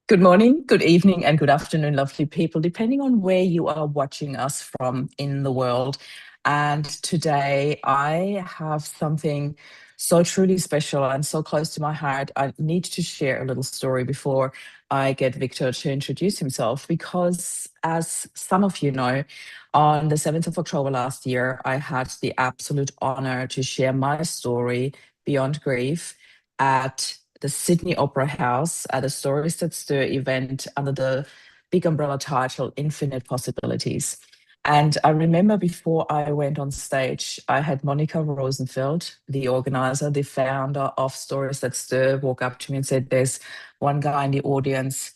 Good morning, good evening, and good afternoon, lovely people, depending on where you are watching us from in the world. And today I have something so truly special and so close to my heart. I need to share a little story before I get Victor to introduce himself, because as some of you know, on the 7th of October last year, I had the absolute honor to share my story, Beyond Grief, at the Sydney Opera House at a Stories That Stir event under the big umbrella title Infinite Possibilities. And I remember before I went on stage, I had Monica Rosenfeld, the organizer, the founder of Stories That Stir, walk up to me and said, "There's one guy in the audience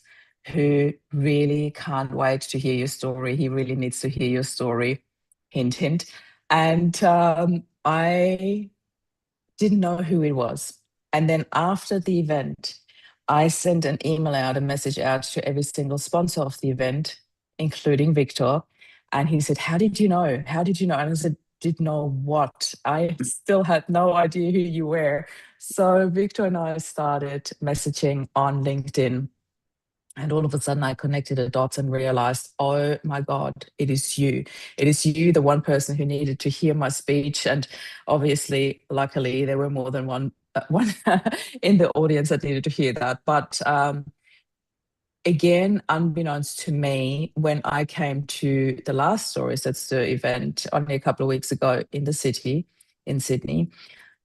who really can't wait to hear your story. He really needs to hear your story." Hint, hint. And I didn't know who it was. And then after the event, I sent an email out, a message out to every single sponsor of the event, including Victor. And he said, "How did you know? How did you know?" And I said, "Did know what?" I still had no idea who you were. So Victor and I started messaging on LinkedIn. And all of a sudden, I connected the dots and realized, oh my God, it is you. It is you, the one person who needed to hear my speech. And obviously, luckily, there were more than one in the audience that needed to hear that. But again, unbeknownst to me, when I came to the last Stories That's the event only a couple of weeks ago in the city, in Sydney,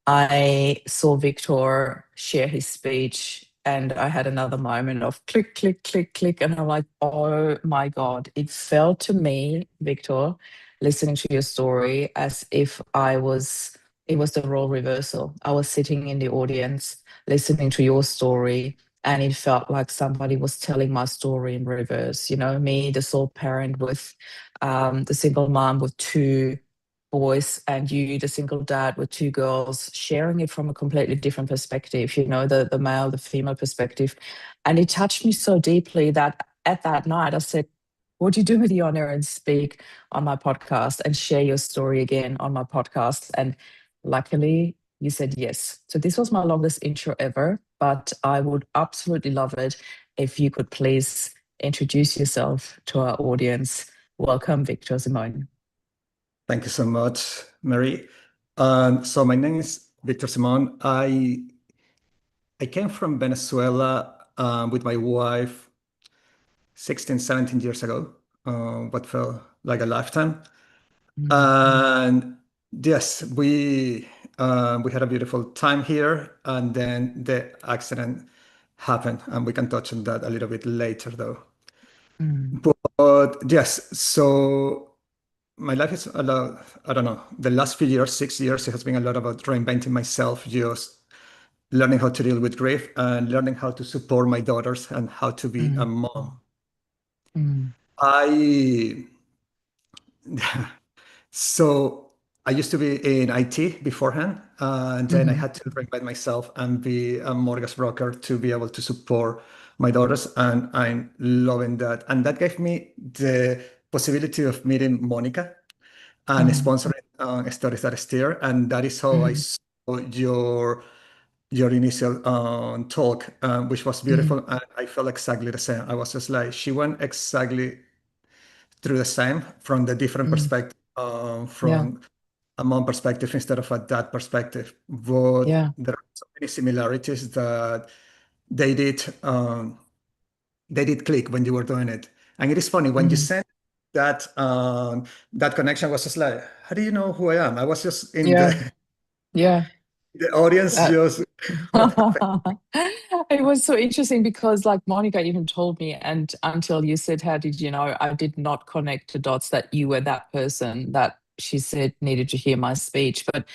I saw Victor share his speech, and I had another moment of click, click, click, click. And I'm like, oh my God. It felt to me, Victor, listening to your story, as if it was the role reversal. I was sitting in the audience listening to your story, and it felt like somebody was telling my story in reverse. You know, me, the sole parent with the single mom with two boys, and you, the single dad with two girls, sharing it from a completely different perspective, you know, the male, the female perspective. And it touched me so deeply that at that night I said, "Would you do me the honor and speak on my podcast and share your story again on my podcast?" And luckily you said yes. So this was my longest intro ever, but I would absolutely love it if you could please introduce yourself to our audience. Welcome, Victor Simone. Thank you so much, Mary. So my name is Victor Simon. I came from Venezuela with my wife 16, 17 years ago, what felt like a lifetime. Mm. And yes, we had a beautiful time here, and then the accident happened, and we can touch on that a little bit later, though. Mm. But yes, so my life is a lot, I don't know, the last few years, 6 years, it has been a lot about reinventing myself, just learning how to deal with grief and learning how to support my daughters and how to be a Mm. mom. Mm. I, so I used to be in IT beforehand, and then I Mhm. had to reinvent myself and be a mortgage broker to be able to support my daughters, and I'm loving that. And that gave me the possibility of meeting Monica and Mm. sponsoring Stories That Steer. And that is how I Mm. saw your initial talk, which was Mm. beautiful. And I felt exactly the same. I was just like, she went exactly through the same from the different Mm. perspective, Yeah. from a mom perspective instead of a dad perspective. But Yeah. there are so many similarities that they did. They did click when you were doing it. And it is funny when you Mm. sent that that connection was just like, how do you know who I am? I was just in Yeah. the Yeah. the audience That just what happened? it was so interesting because like Monica even told me, and until you said, "How did you know?" I did not connect the dots that you were that person that she said needed to hear my speech. But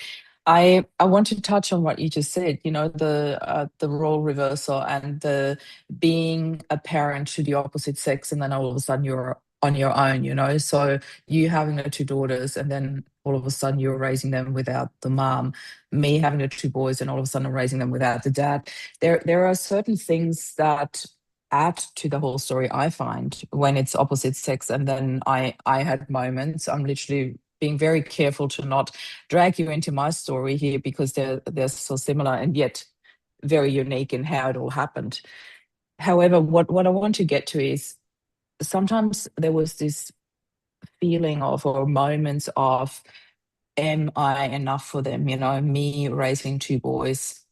I want to touch on what you just said, you know, the role reversal and the being a parent to the opposite sex, and then all of a sudden you're on your own, you know. So you having the two daughters, and then all of a sudden you're raising them without the mom. Me having the two boys, and all of a sudden I'm raising them without the dad. There are certain things that add to the whole story, I find, when it's opposite sex. And then I had moments, I'm literally being very careful to not drag you into my story here, because they're so similar and yet very unique in how it all happened. However, what I want to get to is sometimes there was this feeling of, or moments of, am I enough for them? Me raising two boys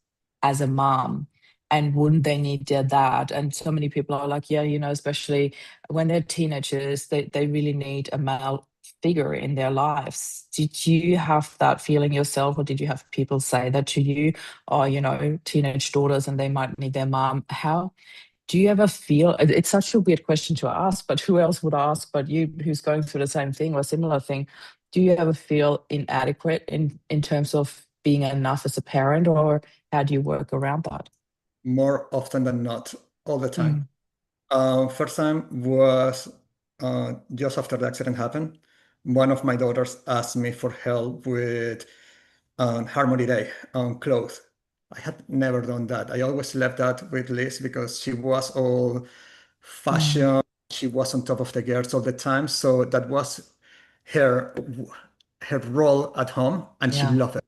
as a mom, and wouldn't they need their dad? And so many people are like, yeah, especially when they're teenagers, they really need a male figure in their lives. Did you have that feeling yourself, or did you have people say that to you? Or, teenage daughters and they might need their mom. How do you ever feel it's such a weird question to ask, but who else would ask but you, who's going through the same thing or similar thing? Do you ever feel inadequate in terms of being enough as a parent, or how do you work around that? More often than not, all the time. Mm, First time was just after the accident happened. One of my daughters asked me for help with Harmony Day on clothes. I had never done that. I always left that with Liz because she was all mm, fashion. She was on top of the girls all the time. So that was her her role at home, and she yeah. loved it.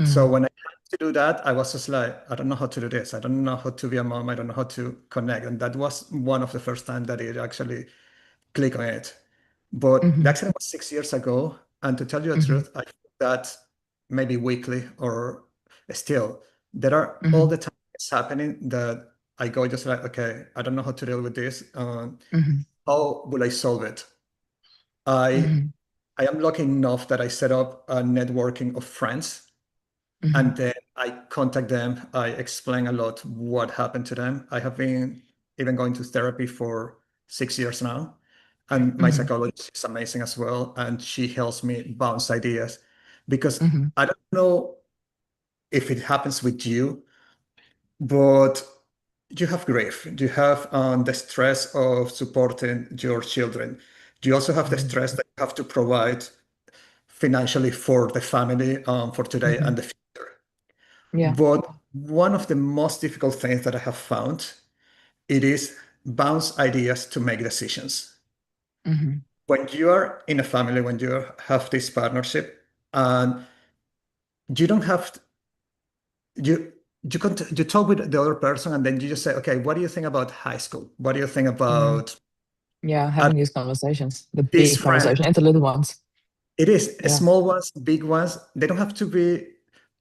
So Mm, when I had to do that, I was just like, I don't know how to do this. I don't know how to be a mom. I don't know how to connect. And that was one of the first times that it actually clicked on it. But the mhm, accident was 6 years ago. And to tell you the mhm, truth, I feel that maybe weekly or still, there are all mhm, the time it's happening that I go just like, okay, I don't know how to deal with this. mhm, How will I solve it? I mhm, I am lucky enough that I set up a networking of friends, mhm, and then I contact them. I explain a lot what happened to them. I have been even going to therapy for 6 years now. And my mhm, psychologist is amazing as well. And she helps me bounce ideas because mhm, I don't know if it happens with you, but you have grief. You have the stress of supporting your children. You also have the mhm, stress that you have to provide financially for the family, for today and mhm. the future. Yeah. But one of the most difficult things that I have found, it is bounce ideas to make decisions. Mhm, When you are in a family, when you have this partnership, and you don't have you you talk with the other person, and then you just say, okay, what do you think about high school? What do you think mm. about Yeah, uh, having these conversations, the this big friend? conversation, and the little ones. It is Yeah. small ones, big ones. They don't have to be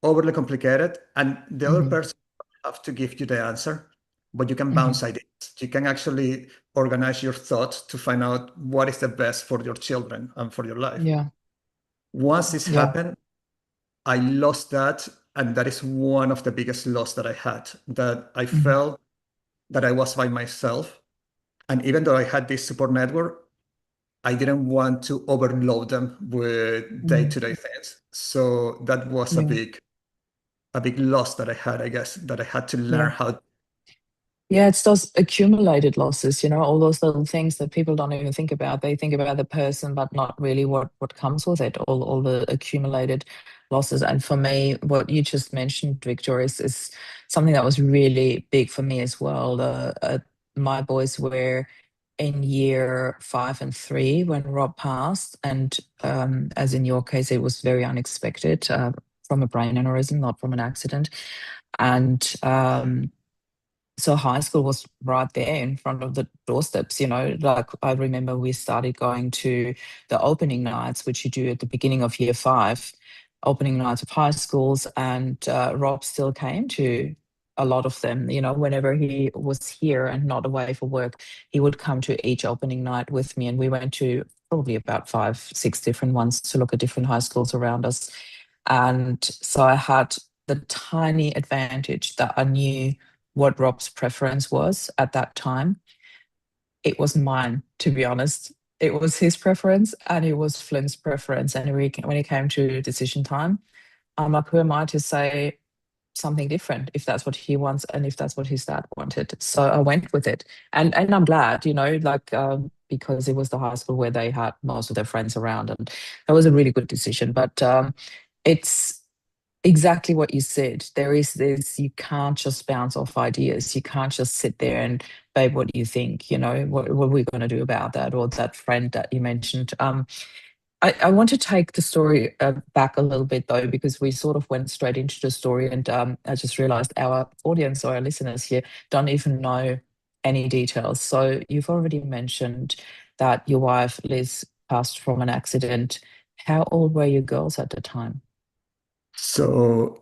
overly complicated, and the other Mhm, person have to give you the answer, but you can mhm. bounce ideas. You can actually organize your thoughts to find out what is the best for your children and for your life. Yeah. Once this Yeah. happened, I lost that, and that is one of the biggest loss that I had. That I Mhm, felt that I was by myself, and even though I had this support network, I didn't want to overload them with mm. day-to-day things. So that was Yeah. a big loss that I had, I guess, that I had to learn Yeah. how. Yeah, it's those accumulated losses, all those little things that people don't even think about. They think about the person, but not really what comes with it, all the accumulated losses. And for me, what you just mentioned, Victor, is something that was really big for me as well. My boys were in year 5 and 3 when Rob passed, and as in your case, it was very unexpected, from a brain aneurysm, not from an accident. And so high school was right there in front of the doorsteps. Like, I remember we started going to the opening nights, which you do at the beginning of year 5, opening nights of high schools. And Rob still came to a lot of them. Whenever he was here and not away for work, he would come to each opening night with me. And we went to probably about 5, 6 different ones to look at different high schools around us. And so I had the tiny advantage that I knew what Rob's preference was at that time. It wasn't mine, to be honest. It was his preference and it was Flynn's preference. And when it came to decision time, I'm like, who am I to say something different if that's what he wants and if that's what his dad wanted? So I went with it. And I'm glad, like, because it was the high school where they had most of their friends around. And that was a really good decision. But it's exactly what you said. There is this, you can't just bounce off ideas. You can't just sit there and, babe, what do you think? What are we going to do about that? Or that friend that you mentioned. I want to take the story back a little bit, though, because we sort of went straight into the story. And I just realized our audience or our listeners here don't even know any details. So you've already mentioned that your wife, Liz, passed from an accident. How old were your girls at the time? So,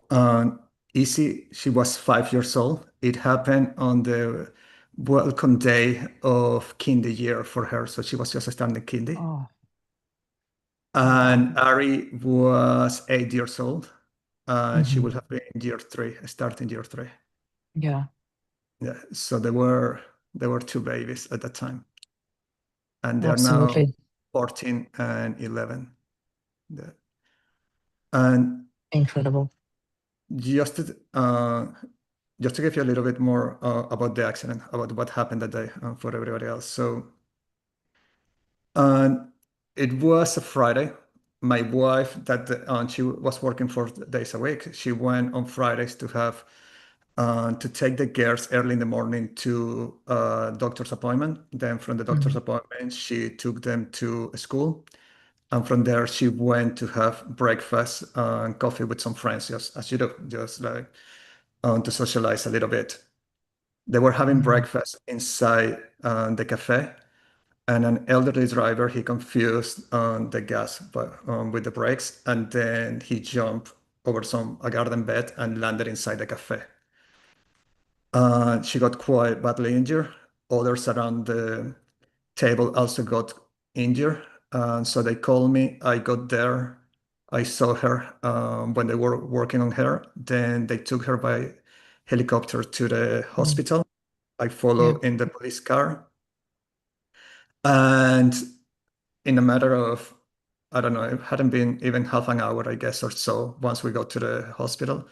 Izzy, she was 5 years old. It happened on the welcome day of kindy year for her. So she was just starting kindy. Oh, wow. And Ari was 8 years old. And she Hmm. would have been in year three, starting year three. Yeah, Yeah. So there were two babies at that time. And they're now absolutely. 14 and 11. Yeah. And Incredible. just to, uh, just to give you a little bit more about the accident, about what happened that day for everybody else. So, uh, it was a Friday. My wife, she was working 4 days a week. She went on Fridays to take the girls early in the morning to a doctor's appointment. Then from the doctor's Mm, appointment, she took them to school. And from there, she went to have breakfast and coffee with some friends, just as you do, just like to socialize a little bit. They were having mm, breakfast inside the cafe, and an elderly driver, he confused the gas with the brakes, and then he jumped over a garden bed and landed inside the cafe. She got quite badly injured. Others around the table also got injured. So they called me. I got there. I saw her when they were working on her. Then they took her by helicopter to the mm. hospital. I Yeah. followed in the police car. And in a matter of, I don't know, it hadn't been even half an hour, I guess, or so, once we got to the hospital,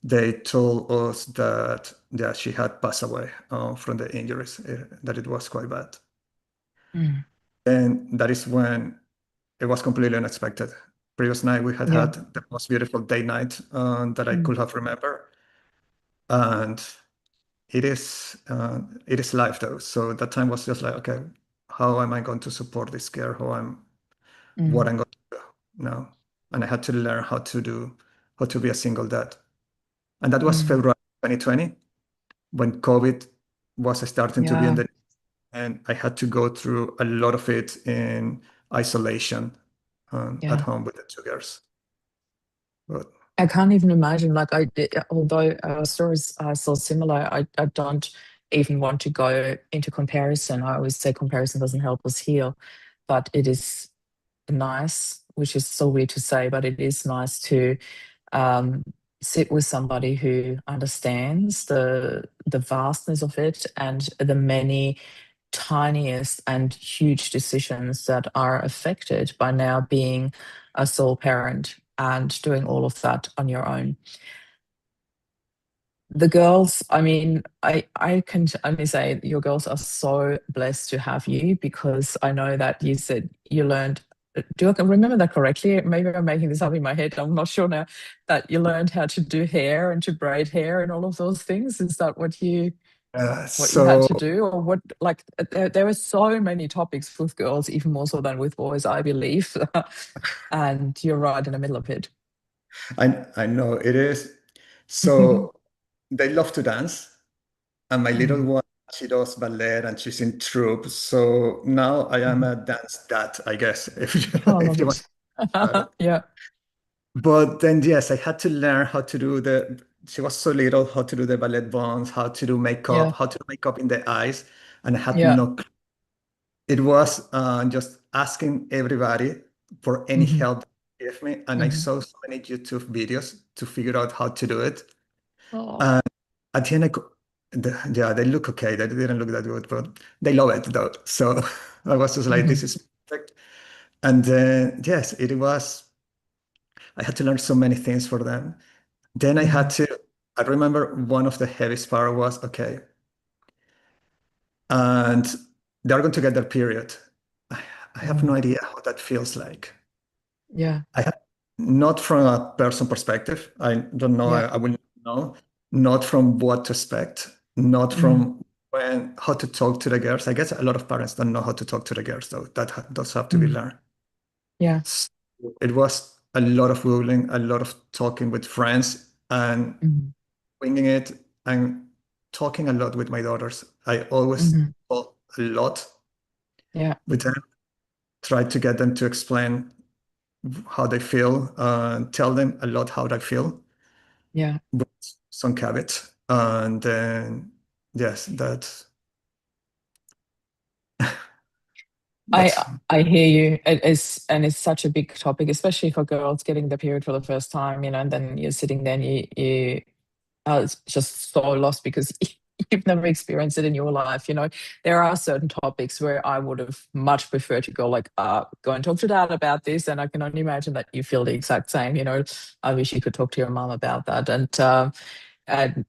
they told us that, yeah, she had passed away from the injuries, that it was quite bad. Mm, And that is when it was completely unexpected. Previous night, we had yeah. had the most beautiful day night that I Mm, could have remembered. And it is life though. So that time was just like, okay, how am I going to support this girl? What mm, I'm going to do now? And I had to learn how to be a single dad. And that was mm. February 2020 when COVID was starting to be in Yeah. the, and I had to go through a lot of it in isolation at Yeah. home with the two girls. But I can't even imagine, like, although our stories are so similar, I don't even want to go into comparison. I always say comparison doesn't help us heal, but it is nice, which is so weird to say, but it is nice to um, sit with somebody who understands the vastness of it and the many tiniest and huge decisions that are affected by now being a sole parent and doing all of that on your own. The girls, I mean, I can only say your girls are so blessed to have you because I know that you said you learned. Do I remember that correctly? Maybe I'm making this up in my head. I'm not sure now that you learned how to do hair and to braid hair and all of those things. Is that what you had so to do, or what? Like there were so many topics with girls, even more so than with boys, I believe. And you're right in the middle of it. I know it is. So they love to dance, and my little Mm. one, she does ballet and she's in troupe. So now I am Mhm. a dance dad, I guess, if Oh, I if love you want it. to call it. Yeah, But then yes, I had to learn how to do the. She was so little, how to do the ballet bones, how to do makeup, yeah, how to do makeup in the eyes, and I had yeah. no. It was just asking everybody for any Hmm. help they give me, and I Hmm. saw so many YouTube videos to figure out how to do it. Oh. And at the end, yeah, they look okay. They didn't look that good, but they love it though. So I was just like, Hmm. this is perfect. And then yes, it was. I had to learn so many things for them. Then I had Hmm. to. I remember one of the heaviest part was okay, and they're going to get their period. I, I have no Mm. idea how that feels like. Yeah, I have not from a person perspective. I don't know. yeah. I will know. Not from what to expect. Not Mm. from how to talk to the girls. I guess a lot of parents don't know how to talk to the girls, though. That does have to be Mm. learned. Yeah. So it was a lot of googling, a lot of talking with friends, and Mm. winging it. And talking a lot with my daughters. I always Hmm. talk a lot Yeah. with them, try to get them to explain how they feel, tell them a lot how they feel, Yeah. with some caveats. And then, yes, I that's I hear you. It is, and it's such a big topic, especially for girls getting the period for the first time, and then you're sitting there and you it's just so lost because you've never experienced it in your life. There are certain topics where I would have much preferred to go like, go and talk to dad about this, and I can only imagine that you feel the exact same. I wish you could talk to your mom about that, and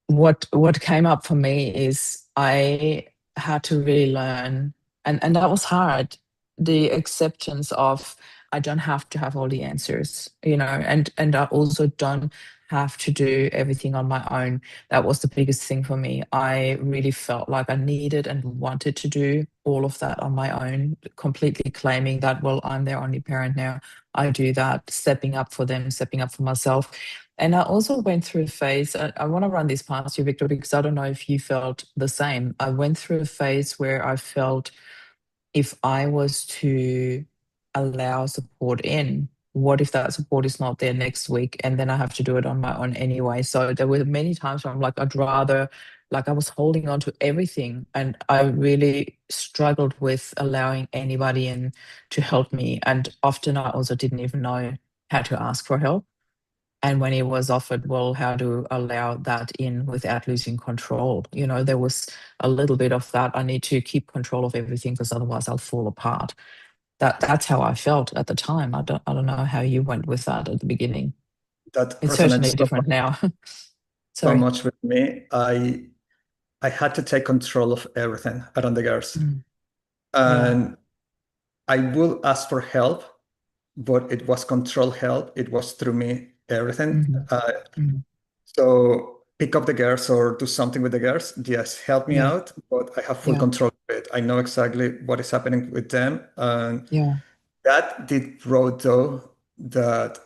what came up for me is I had to really learn, and that was hard. The acceptance of I don't have to have all the answers, and I also don't have to do everything on my own. That was the biggest thing for me. I really felt like I needed and wanted to do all of that on my own, completely claiming that, well, I'm their only parent now. I do that, stepping up for them, stepping up for myself. And I also went through a phase. I want to run this past you, Victor, because I don't know if you felt the same. I went through a phase where I felt if I was to allow support in, what if that support is not there next week and then I have to do it on my own anyway? So there were many times where I'm like, I'd rather, like, I was holding on to everything and I really struggled with allowing anybody in to help me. And often I also didn't even know how to ask for help. And when he was offered, well, how to allow that in without losing control, there was a little bit of that. I need to keep control of everything because otherwise I'll fall apart. That's how I felt at the time. I don't know how you went with that at the beginning. that It's certainly resonates different now. so Sorry. much with me. I had to take control of everything around the girls. Mm. Yeah. And I will ask for help, but it was control help. It was through me, everything. Hmm. Hmm. So pick up the girls or do something with the girls. Yes, help me Yeah. out, but I have full Yeah. control of it. I know exactly what is happening with them. And Yeah. that did brought though that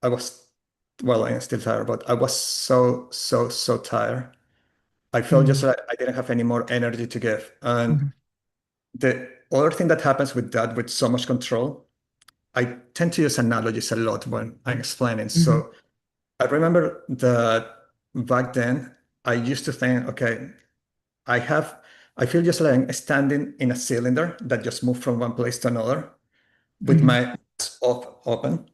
I was, well, I'm still tired, but I was so, so, so tired. I felt just Mm. like I didn't have any more energy to give. And Hmm. the other thing that happens with that, with so much control, I tend to use analogies a lot when I'm explaining. Hmm. So I remember that back then, I used to think, okay, I have, I feel just like I'm standing in a cylinder that just moved from one place to another with Hmm. my eyes open.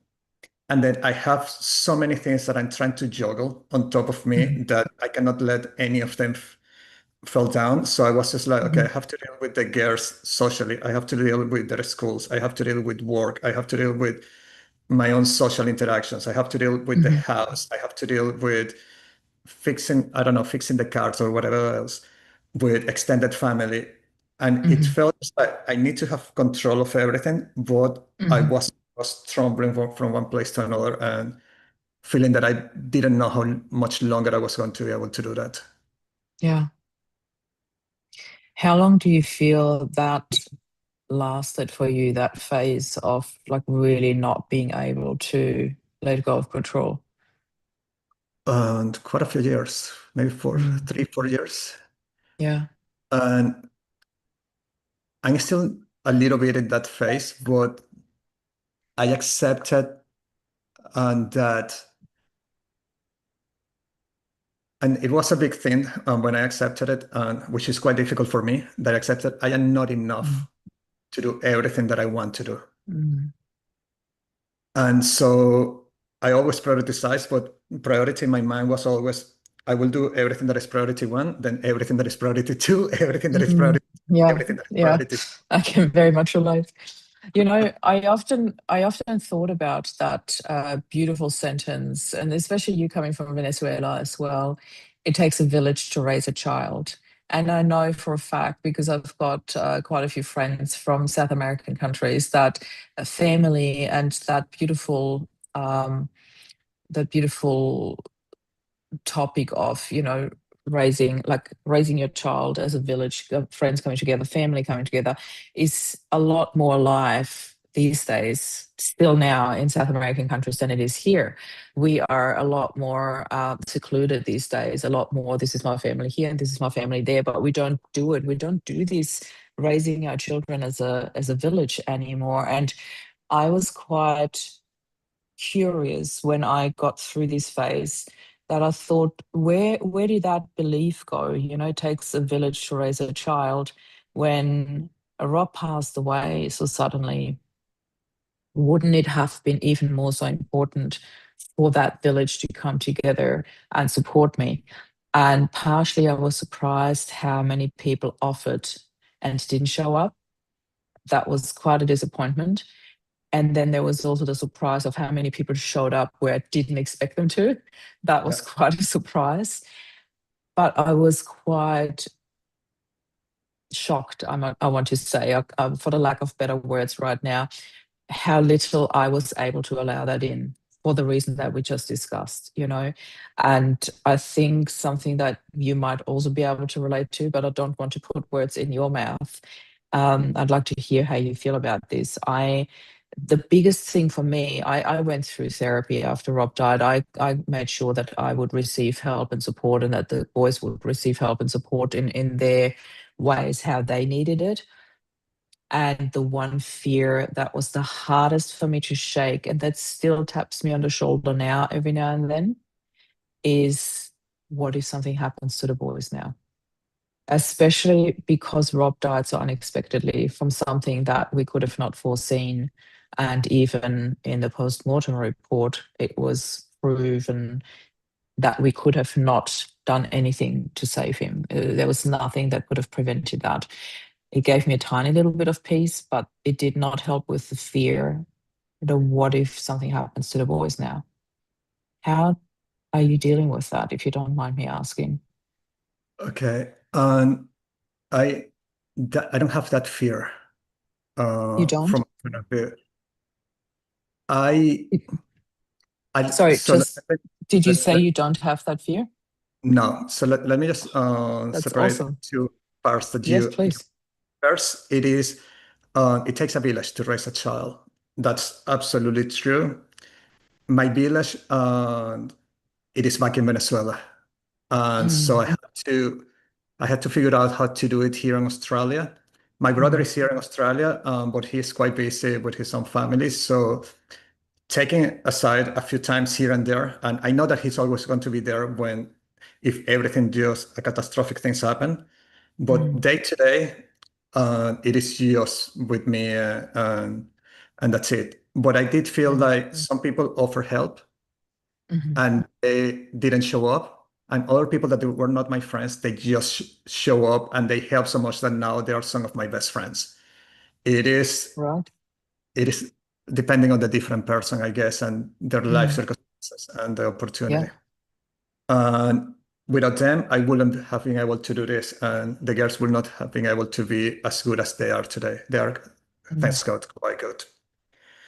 And then I have so many things that I'm trying to juggle on top of me Hmm. that I cannot let any of them fell down. So I was just like, okay, I Hmm. have to deal with the girls socially. I have to deal with their schools. I have to deal with work. I have to deal with my own social interactions. I have to deal with the Hmm. house. I have to deal with fixing, I don't know, fixing the cars or whatever else with extended family. And it Hmm. felt like I need to have control of everything, but I Hmm. was stumbling from one place to another and feeling that I didn't know how much longer I was going to be able to do that. Yeah. How long do you feel that lasted for you, that phase of like really not being able to let go of control? And quite a few years, maybe for Mm. 3, 4 years. Yeah. And I'm still a little bit in that phase, but I accepted that, and it was a big thing when I accepted it, which is quite difficult for me, that I accepted I am not Mm. enough to do everything that I want to do. Mm. And so I always prioritize, but priority in my mind was always I will do everything that is priority one, then everything that is priority two, everything that is Mm. priority, Yeah. everything that is Yeah. priority. I can very much relate. I often thought about that beautiful sentence, and especially you coming from Venezuela as well. It takes a village to raise a child. And I know for a fact, because I've got quite a few friends from South American countries, that a family and that beautiful topic of raising your child as a village, friends coming together, family coming together, is a lot more alive these days, still now in South American countries than it is here. We are a lot more secluded these days, a lot more. This is my family here and this is my family there, but we don't do it. We don't do this raising our children as a village anymore. And I was quite curious when I got through this phase that I thought, where did that belief go? You know, it takes a village to raise a child. When Rob passed away, so suddenly, wouldn't it have been even more so important for that village to come together and support me? And partially, I was surprised how many people offered and didn't show up. That was quite a disappointment. And then there was also the surprise of how many people showed up where I didn't expect them to. That was Yeah. quite a surprise. But I was quite shocked, I want to say, for the lack of better words right now, how little I was able to allow that in for the reason that we just discussed, you know. And I think something that you might also be able to relate to, but I don't want to put words in your mouth. I'd like to hear how you feel about this. The biggest thing for me, I went through therapy after Rob died. I made sure that I would receive help and support, and that the boys would receive help and support in their ways how they needed it. And the one fear that was the hardest for me to shake, and that still taps me on the shoulder now, every now and then, is what if something happens to the boys now? Especially because Rob died so unexpectedly from something that we could have not foreseen. And even in the post-mortem report, it was proven that we could have not done anything to save him. There was nothing that could have prevented that. It gave me a tiny little bit of peace, but it did not help with the fear. The what if something happens to the boys now? How are you dealing with that, if you don't mind me asking? Okay. I I don't have that fear You don't? from I Sorry, so just did you say let- you don't have that fear? no. So let me just That's separate awesome. two parts that Yes, you please. first. It takes a village to raise a child. That's absolutely true. My village, it is back in Venezuela, and so Mm, I had to figure out how to do it here in Australia. My brother mm, is here in Australia, but he's quite busy with his own family. So taking aside a few times here and there, and I know that he's always going to be there when, if everything just a catastrophic things happen. But mm, day to day, it is just with me, and that's it. But I did feel mm, like some people offer help mhm. and they didn't show up. And other people that were not my friends, they just show up and they help so much that now they are some of my best friends. It is Right? it is depending on the different person, I guess, and their life Mm, circumstances and the yeah. opportunity. And without them, I wouldn't have been able to do this, and the girls would not have been able to be as good as they are today. They are, Mm, thanks God, quite good.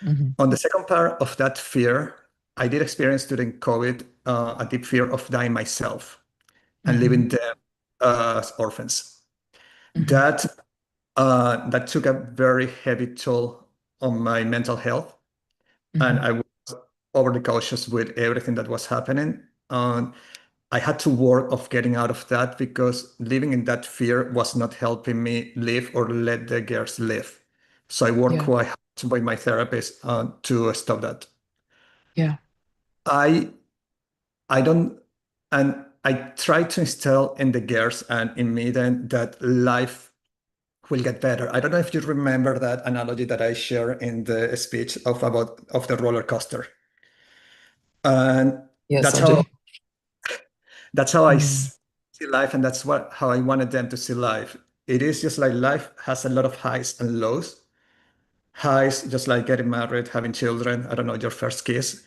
mhm, On the second part of that fear, I did experience during COVID a deep fear of dying myself and mhm, leaving them as orphans. mhm. That took a very heavy toll on my mental health, and Mhm. I was overly cautious with everything that was happening. And I had to work of getting out of that because living in that fear was not helping me live or let the girls live. So I worked Yeah. quite hard with my therapist to stop that. Yeah. I I don't, and I try to instill in the girls and in me then that life will get better. I don't know if you remember that analogy that I share in the speech of the roller coaster. And Yes, that's I do. how Mm, see life, and that's what how I wanted them to see life. It is just like life has a lot of highs and lows. Highs, just like getting married, having children, I don't know, your first kiss,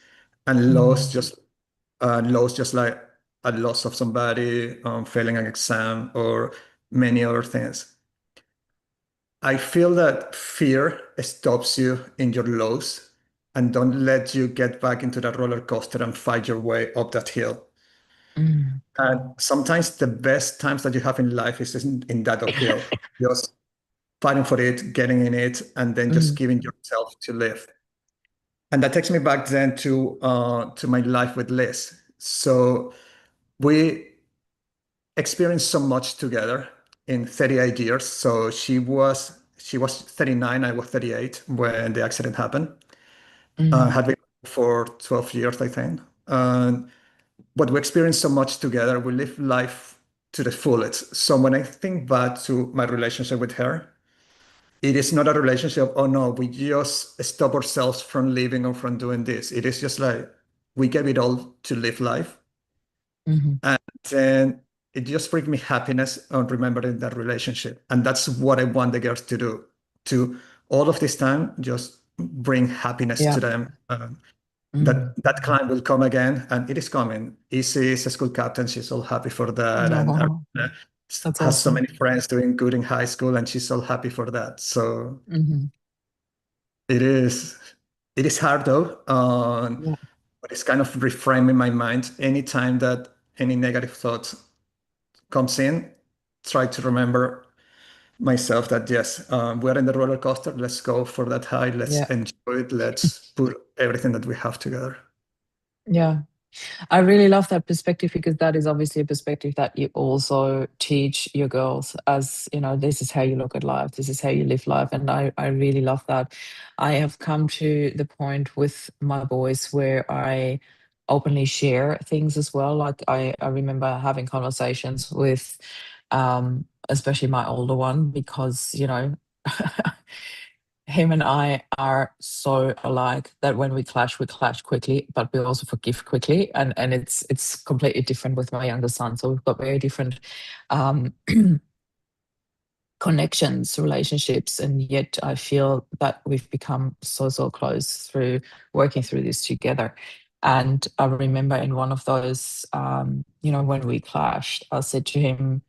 and mm, lows, just like a loss of somebody, failing an exam, or many other things. I feel that fear stops you in your lows and don't let you get back into that roller coaster and fight your way up that hill. mm. And sometimes the best times that you have in life is in that uphill. Just fighting for it, getting in it, and then just Mm, giving yourself to live. And that takes me back then to my life with Liz. So we experienced so much together in 38 years. So she was 39, I was 38 when the accident happened. mm, Had been for 12 years, I think. And but we experienced so much together. We lived life to the fullest. So when I think back to my relationship with her, it is not a relationship, oh no, we just stop ourselves from living or from doing this. It is just like we gave it all to live life. mhm. And then it just brings me happiness on remembering that relationship. And that's what I want the girls to do. To all of this time, just bring happiness Yeah. to them. Mm. That climb will come again, and it is coming. Izzy is a school captain. She's all happy for that. And Oh, Aruna that's has so awesome. many friends doing good in high school, and she's all happy for that. So Hmm. it is it is hard though, Yeah. but it's kind of reframing my mind. Anytime that any negative thought comes in, try to remember myself that yes, we're in the roller coaster. Let's go for that high. Let's Yeah. enjoy it. Let's put everything that we have together. Yeah. I really love that perspective because that is obviously a perspective that you also teach your girls as, this is how you look at life, this is how you live life. And I really love that. I have come to the point with my boys where I openly share things as well. Like I remember having conversations with especially my older one because, him and I are so alike that when we clash quickly, but we also forgive quickly, and it's completely different with my younger son. So we've got very different um, connections, relationships, and yet I feel that we've become so close through working through this together. And I remember in one of those, when we clashed, I said to him,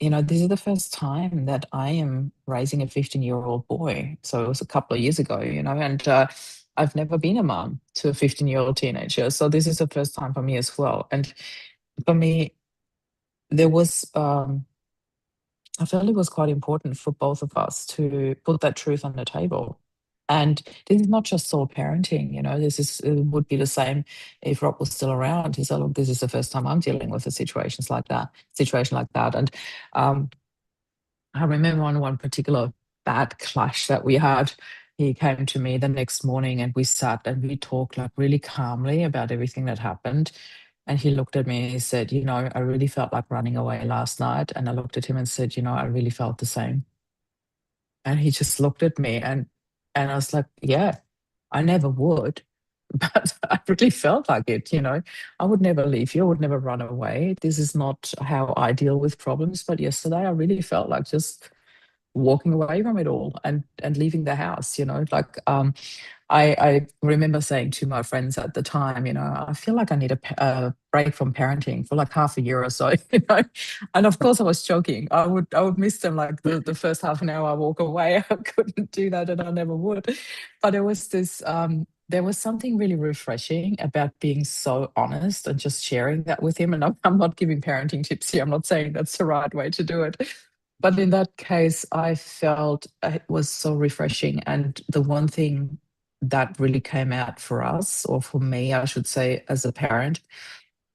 this is the first time that I am raising a 15-year-old boy. So it was a couple of years ago, and I've never been a mom to a 15-year-old teenager. So this is the first time for me as well. And for me, there was I felt it was quite important for both of us to put that truth on the table. And this is not just sole parenting, it would be the same if Rob was still around. He said, look, this is the first time I'm dealing with a situation like that. And um, I remember on one particular bad clash that we had, he came to me the next morning and we sat and we talked like really calmly about everything that happened. And he looked at me and he said, I really felt like running away last night. And I looked at him and said, I really felt the same. And he just looked at me and I was like, yeah, I never would. But I really felt like it, I would never leave you, I would never run away. This is not how I deal with problems. But yesterday I really felt like just walking away from it all and leaving the house, like I remember saying to my friends at the time, I feel like I need a break from parenting for like half a year or so, And of course, I was joking. I would miss them like the first half an hour I walk away. I couldn't do that, and I never would. But it was this. There was something really refreshing about being so honest and just sharing that with him. And I'm not giving parenting tips here. I'm not saying that's the right way to do it. But in that case, I felt it was so refreshing. And the one thing that really came out for us, or for me, I should say, as a parent,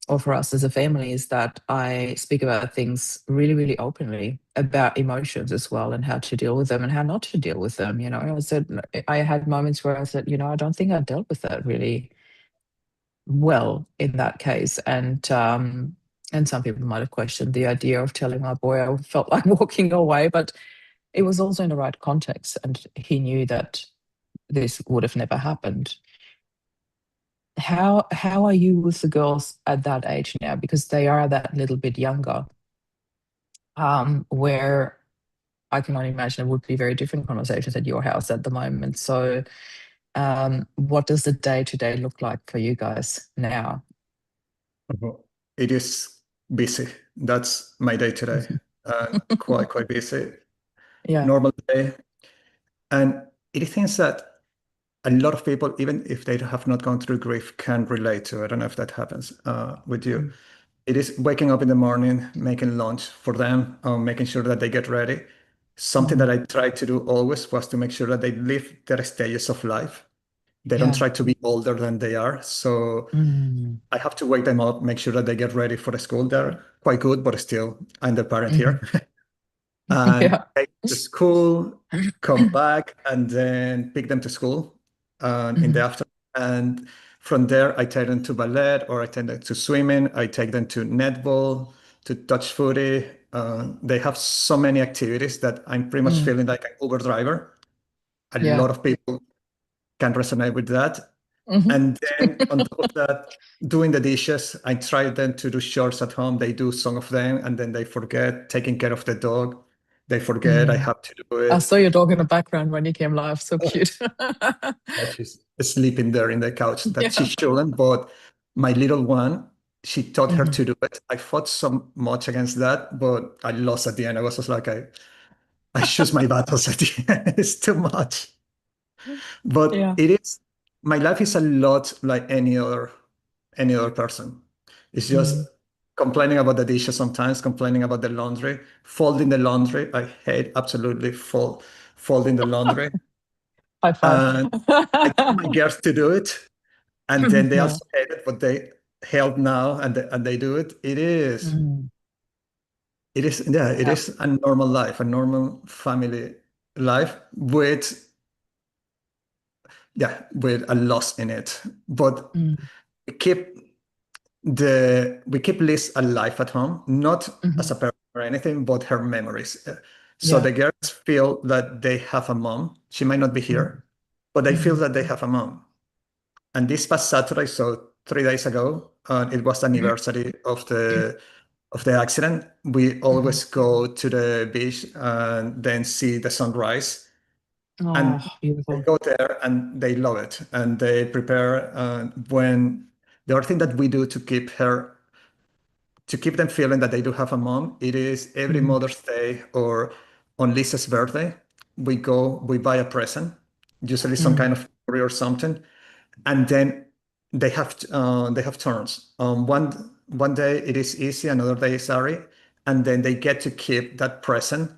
or for us as a family, is that I speak about things really, really openly about emotions as well and how to deal with them and how not to deal with them. I said, I had moments where I said, I don't think I dealt with that really well in that case. And some people might have questioned the idea of telling my boy I felt like walking away, but it was also in the right context. And he knew that this would have never happened. How are you with the girls at that age now? Because they are that little bit younger, where I can only imagine it would be very different conversations at your house at the moment. So, what does the day to day look like for you guys now? Mhm. It is busy. That's my day today. Quite busy. Yeah. Normal day. And it is things that a lot of people, even if they have not gone through grief, can relate to. I don't know if that happens with you. Mm. It is waking up in the morning, making lunch for them, making sure that they get ready. Something that Mm. I tried to do always was to make sure that they live their stages of life. They don't Yeah. try to be older than they are. So Mm. I have to wake them up, make sure that they get ready for the school. They're quite good, but still, I'm the parent Mhm. here. And Yeah. take them to school, come back, and then pick them to school in the Mhm. afternoon. And from there, I take them to ballet, or I take them to swimming. I take them to netball, to touch footy. They have so many activities that I'm pretty much Mm. feeling like an Uber driver. A Yeah. lot of people can resonate with that. Mhm. And then on top of that, doing the dishes, I try then to do chores at home. They do some of them and then they forget taking care of the dog. They forget I Mm. have to do I it. saw your dog in the background when you came live. So Oh, cute. yeah, she's sleeping there in the couch that she Yeah. shouldn't, but my little one, she taught her Mhm. to do it. I fought so much against that, but I lost at the end. I was just like, I choose my battles at the end. It's too much. But Yeah. it is, my life is a lot like any other person. It's just Mm. complaining about the dishes sometimes, complaining about the laundry, folding the laundry. I hate absolutely folding the laundry. High five. And I tell my girls to do it, and then they Yeah. also hate it, but they help now and they do it. Mm. Yeah, it Yeah. is a normal life, a normal family life with yeah, with a loss in it. But Mm. we keep we keep Liz alive at home, not as Mhm. a parent or anything, but her memories. So Yeah. the girls feel that they have a mom. She might not be Mm. here, but they feel Mhm. that they have a mom. And this past Saturday, so 3 days ago, it was the Mhm. anniversary of the accident. We Mhm. always go to the beach and then see the sunrise. Oh, And they beautiful. go there and they love it. And they prepare when the other thing that we do to keep them feeling that they do have a mom, it is every Mm. Mother's Day or on Lisa's birthday, we buy a present, usually some Mm. kind of curry or something, and then they have turns. One day it is easy, another day is Ari, and then they get to keep that present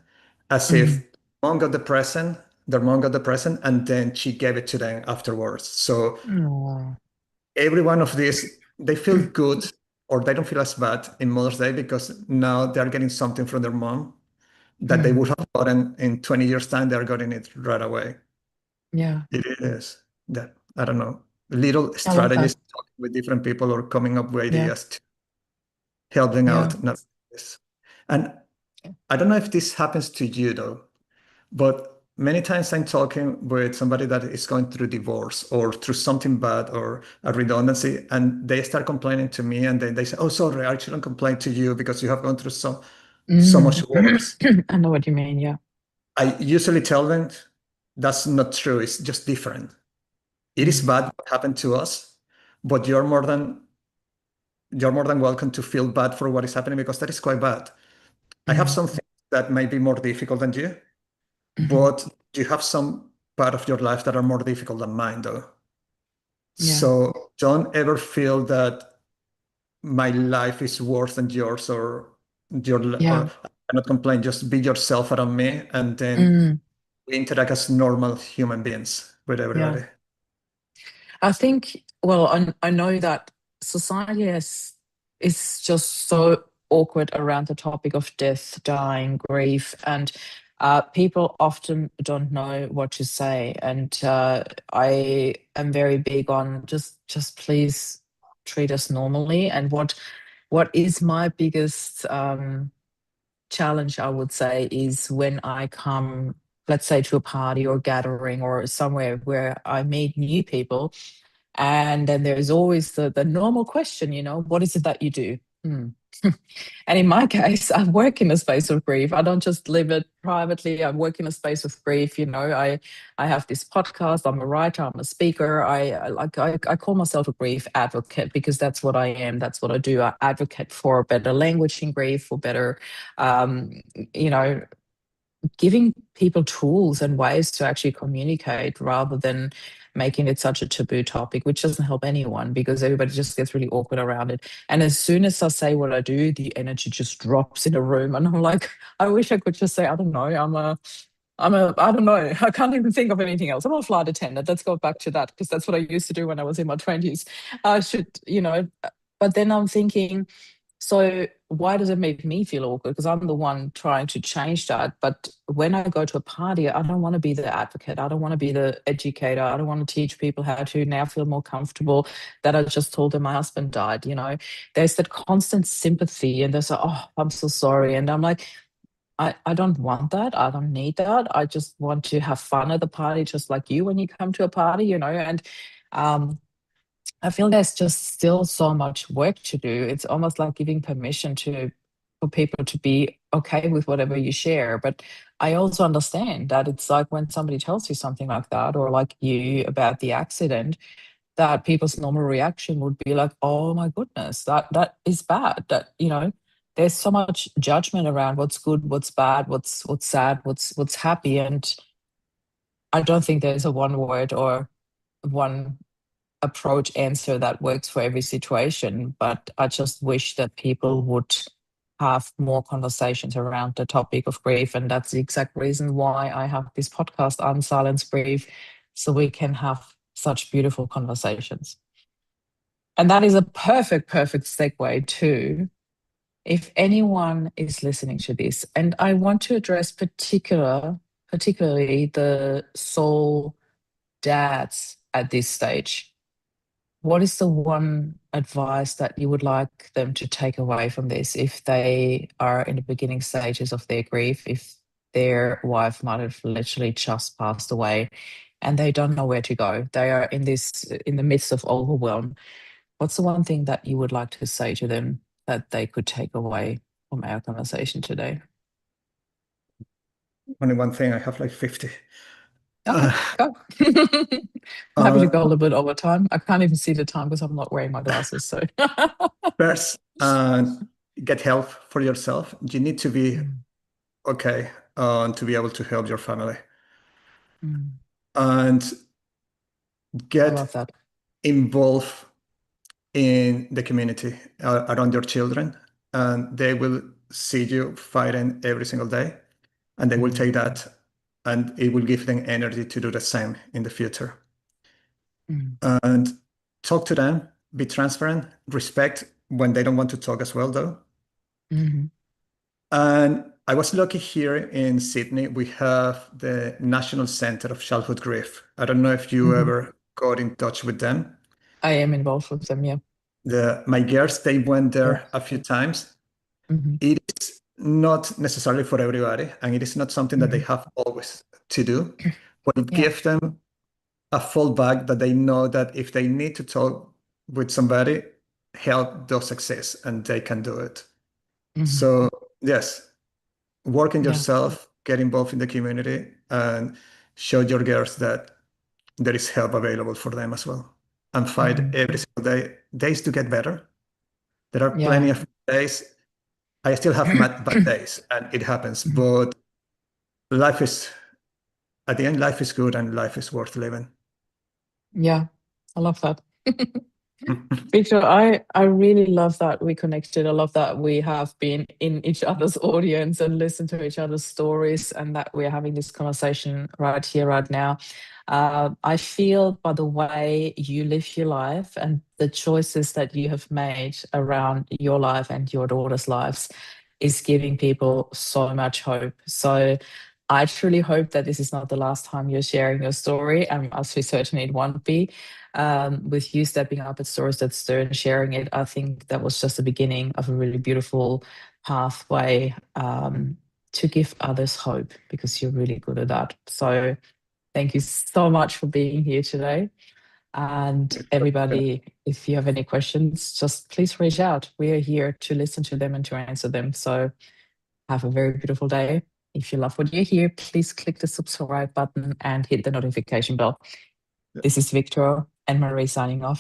as if Mm. mom got the present, their mom got the present, and then she gave it to them afterwards. So Oh. every one of these, they feel good or they don't feel as bad in Mother's Day because now they're getting something from their mom that they would Mm. have gotten in 20 years' time. They're getting it right away. Yeah. It is that, I don't know, little I love that. strategies talking with different people or coming up with Yeah. ideas to help them Yeah. out. Not this. And I don't know if this happens to you though, but many times I'm talking with somebody that is going through divorce or through something bad or a redundancy, and they start complaining to me, and then they say, "Oh, sorry, I shouldn't complain to you because you have gone through so Mm. much worse." I know what you mean. Yeah. I usually tell them that's not true. It's just different. It is Mm. bad what happened to us, but you're more than welcome to feel bad for what is happening because that is quite bad. I have Mm. some things that may be more difficult than you, Mhm. but you have some part of your life that are more difficult than mine, though. Yeah. So don't ever feel that my life is worse than yours or Yeah. I cannot complain. Just be yourself around me, and then Mm. we interact as normal human beings with Yeah. everybody. I think, well, I know that society is just so awkward around the topic of death, dying, grief, and people often don't know what to say. And I am very big on just please treat us normally. And what is my biggest challenge, I would say, is when I come, let's say, to a party or gathering or somewhere where I meet new people, and then there's always the normal question, what is it that you do? Hmm. And in my case, I work in a space of grief. I don't just live it privately. I work in a space of grief. I have this podcast. I'm a writer. I'm a speaker. I call myself a grief advocate because that's what I am. That's what I do. I advocate for better language in grief, for better, um, you know, giving people tools and ways to actually communicate rather than making it such a taboo topic, which doesn't help anyone because everybody just gets really awkward around it. And as soon as I say what I do, the energy just drops in a room. And I'm like, I wish I could just say, I don't know, I don't know. I can't even think of anything else. I'm a flight attendant. Let's go back to that because that's what I used to do when I was in my 20s. I should, but then I'm thinking, so why does it make me feel awkward? Because I'm the one trying to change that. But when I go to a party, I don't want to be the advocate. I don't want to be the educator. I don't want to teach people how to now feel more comfortable that I just told them my husband died. There's that constant sympathy and there's, oh, I'm so sorry. And I'm like, I don't want that. I don't need that. I just want to have fun at the party, just like you when you come to a party. And um, I feel there's just still so much work to do. It's almost like giving permission for people to be okay with whatever you share. But I also understand that it's like when somebody tells you something like that, or like you about the accident, that people's normal reaction would be like, "Oh my goodness, that is bad." There's so much judgment around what's good, what's bad, what's sad, what's happy, and I don't think there's a one word or one approach answer that works for every situation. But I just wish that people would have more conversations around the topic of grief. And that's the exact reason why I have this podcast, Unsilence Grief, so we can have such beautiful conversations. And that is a perfect segue to if anyone is listening to this, and I want to address particularly the soul dads at this stage. What is the one advice that you would like them to take away from this if they are in the beginning stages of their grief, if their wife might have literally just passed away and they don't know where to go? They are in the midst of overwhelm. What's the one thing that you would like to say to them that they could take away from our conversation today? Only one thing, I have like 50. Okay, Uh, go. I'm happy to uh, go a little bit over time. I can't even see the time because I'm not wearing my glasses. So, First, get help for yourself. You need to be Mm, okay to be able to help your family. mm. And I love get that. involved in the community around your children, and they will see you fighting every single day, and they will Mm, take that, and it will give them energy to do the same in the future. mm, And talk to them, be transparent, respect when they don't want to talk as well, though. mhm, And I was lucky here in Sydney. We have the National Center of Childhood Grief. I don't know if you mhm. ever got in touch with them. I am involved with them, yeah. My girls, they went Yeah. there a few times. Mhm, It is not necessarily for everybody, and it is not something that they mhm. have always to do, but it Yeah. gives them a fallback that they know that if they need to talk with somebody, help does exist and they can do it. Mhm. So, yes, work in Yeah. yourself, get involved in the community, and show your girls that there is help available for them as well. And fight Mhm. every single day. Days to get better. There are plenty Yeah. of days. I still have bad days, and it happens. Mhm. But life is, at the end, life is good and life is worth living. Yeah. I love that. Victor, I really love that we connected. I love that we have been in each other's audience and listened to each other's stories, and that we're having this conversation right here, right now. I feel by the way you live your life and the choices that you have made around your life and your daughter's lives is giving people so much hope. So I truly hope that this is not the last time you're sharing your story, and as we certainly it won't be. With you stepping up at Stories That Stir and sharing it, I think that was just the beginning of a really beautiful pathway to give others hope because you're really good at that. So thank you so much for being here today. And everybody, if you have any questions, just please reach out. We are here to listen to them and to answer them. So have a very beautiful day. If you love what you hear, please click the subscribe button and hit the notification bell. This is Victor and Marie signing off.